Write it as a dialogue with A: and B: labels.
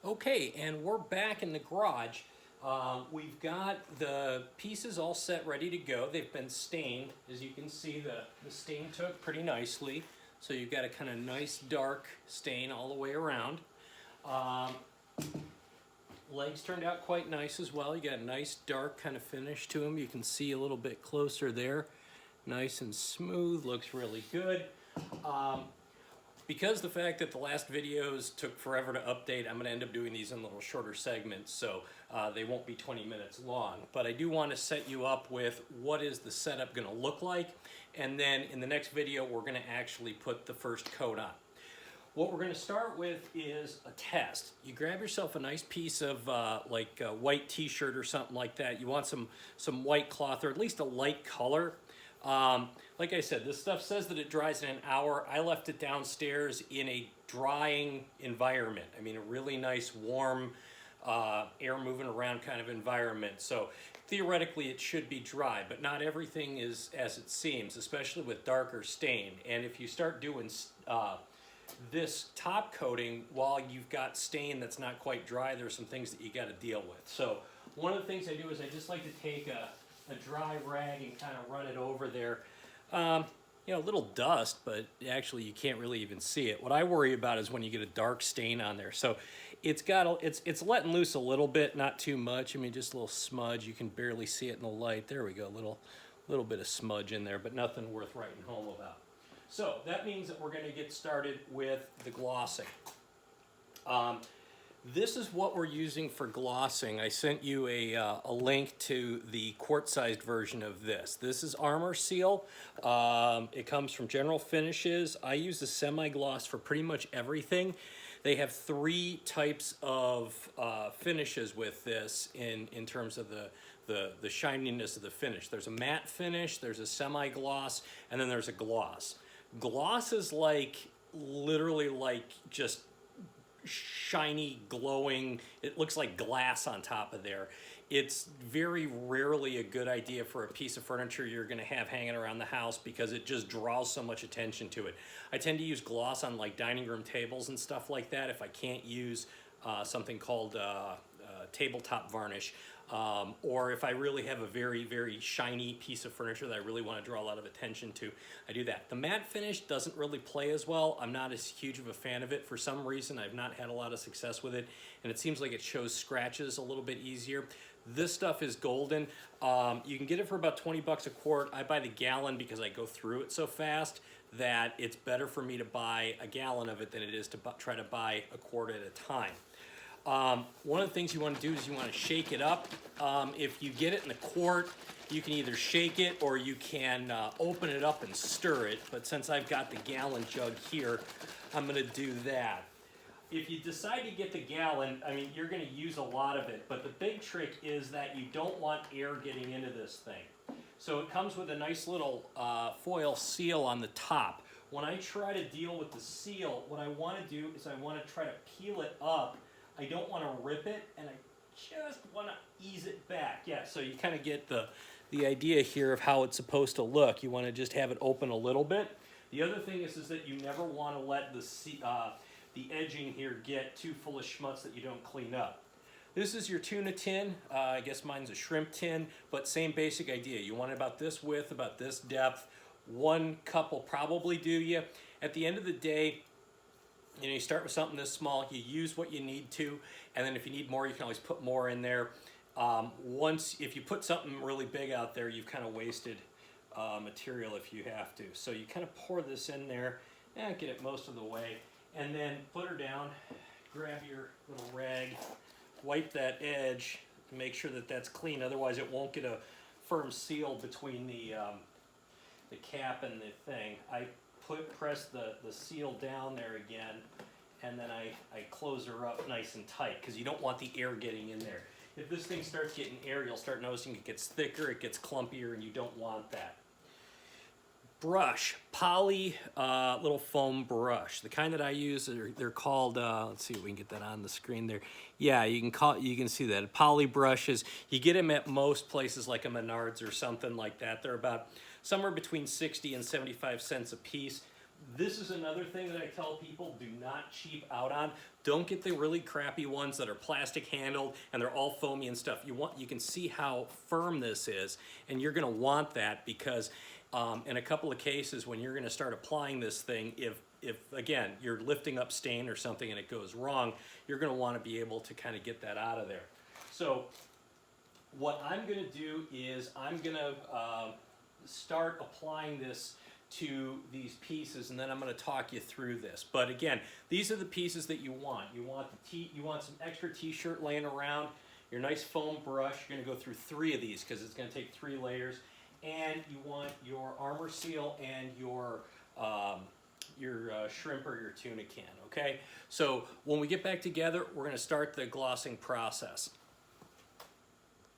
A: Okay, and we're back in the garage. We've got the pieces all set ready to go. They've been stained. As you can see, the stain took pretty nicely. So you've got a kind of nice dark stain all the way around. Legs turned out quite nice as well. You got a nice dark kind of finish to them. You can see a little bit closer there. Nice and smooth, looks really good. Because the fact that the last videos took forever to update, I'm going to end up doing these in little shorter segments, so they won't be 20 minutes long. But I do want to set you up with what is the setup going to look like, and then in the next video we're going to actually put the first coat on. What we're going to start with is a test. You grab yourself a nice piece of like a white t-shirt or something like that. You want some white cloth, or at least a light color. Like I said, this stuff says that it dries in an hour. I left it downstairs in a drying environment. I mean, a really nice, warm, air moving around kind of environment. So theoretically it should be dry, but not everything is as it seems, especially with darker stain. And if you start doing this top coating while you've got stain that's not quite dry, there's some things that you got to deal with. So one of the things I do is I just like to take a dry rag and kind of run it over there. You know, a little dust, but actually you can't really even see it. What I worry about is when you get a dark stain on there. So it's letting loose a little bit, not too much. I mean, just a little smudge. You can barely see it in the light. There we go, little bit of smudge in there, but nothing worth writing home about. So that means that we're going to get started with the glossing. This is what we're using for glossing. I sent you a link to the quart-sized version of this. This is Armor Seal. It comes from General Finishes. I use the semi-gloss for pretty much everything. They have three types of finishes with this in terms of the shininess of the finish. There's a matte finish, there's a semi-gloss, and then there's a gloss. Gloss is like, literally like just shiny, glowing, it looks like glass on top of there. It's very rarely a good idea for a piece of furniture you're going to have hanging around the house because it just draws so much attention to it. I tend to use gloss on like dining room tables and stuff like that if I can't use something called tabletop varnish. Or if I really have a very, very shiny piece of furniture that I really want to draw a lot of attention to, I do that. The matte finish doesn't really play as well. I'm not as huge of a fan of it. For some reason, I've not had a lot of success with it, and it seems like it shows scratches a little bit easier. This stuff is golden. You can get it for about 20 bucks a quart. I buy the gallon because I go through it so fast that it's better for me to buy a gallon of it than it is to try to buy a quart at a time. One of the things you want to do is you want to shake it up. If you get it in the quart, you can either shake it or you can open it up and stir it. But since I've got the gallon jug here, I'm going to do that. If you decide to get the gallon, I mean, you're going to use a lot of it. But the big trick is that you don't want air getting into this thing. So it comes with a nice little foil seal on the top. When I try to deal with the seal, what I want to do is I want to try to peel it up. I don't want to rip it, and I just want to ease it back. Yeah, so you kind of get the idea here of how it's supposed to look. You want to just have it open a little bit. The other thing is that you never want to let the edging here get too full of schmutz that you don't clean up. This is your tuna tin. I guess mine's a shrimp tin, but same basic idea. You want it about this width, about this depth. 1 cup will probably do you. At the end of the day, you know, you start with something this small, you use what you need to, and then if you need more, you can always put more in there. If you put something really big out there, you've kind of wasted material if you have to. So you kind of pour this in there, and get it most of the way, and then put her down, grab your little rag, wipe that edge to make sure that that's clean, otherwise it won't get a firm seal between the cap and the thing. I press the seal down there again, and then I close her up nice and tight because you don't want the air getting in there. If this thing starts getting air, you'll start noticing it gets thicker, it gets clumpier, and you don't want that. Brush, poly little foam brush. The kind that I use, they're called, let's see if we can get that on the screen there. Yeah, you can see that. Poly brushes, you get them at most places like a Menards or something like that. They're about somewhere between 60 and 75 cents a piece. This is another thing that I tell people, do not cheap out on. Don't get the really crappy ones that are plastic handled and they're all foamy and stuff. You can see how firm this is, and you're gonna want that because in a couple of cases when you're gonna start applying this thing, if again, you're lifting up stain or something and it goes wrong, you're gonna wanna be able to kind of get that out of there. So what I'm gonna do is I'm gonna start applying this to these pieces, and then I'm going to talk you through this. But again, these are the pieces that you want. You want some extra t-shirt laying around, your nice foam brush. You're going to go through 3 of these because it's going to take 3 layers, and you want your armor seal and your shrimp or your tuna can. Okay, so when we get back together, we're going to start the glossing process.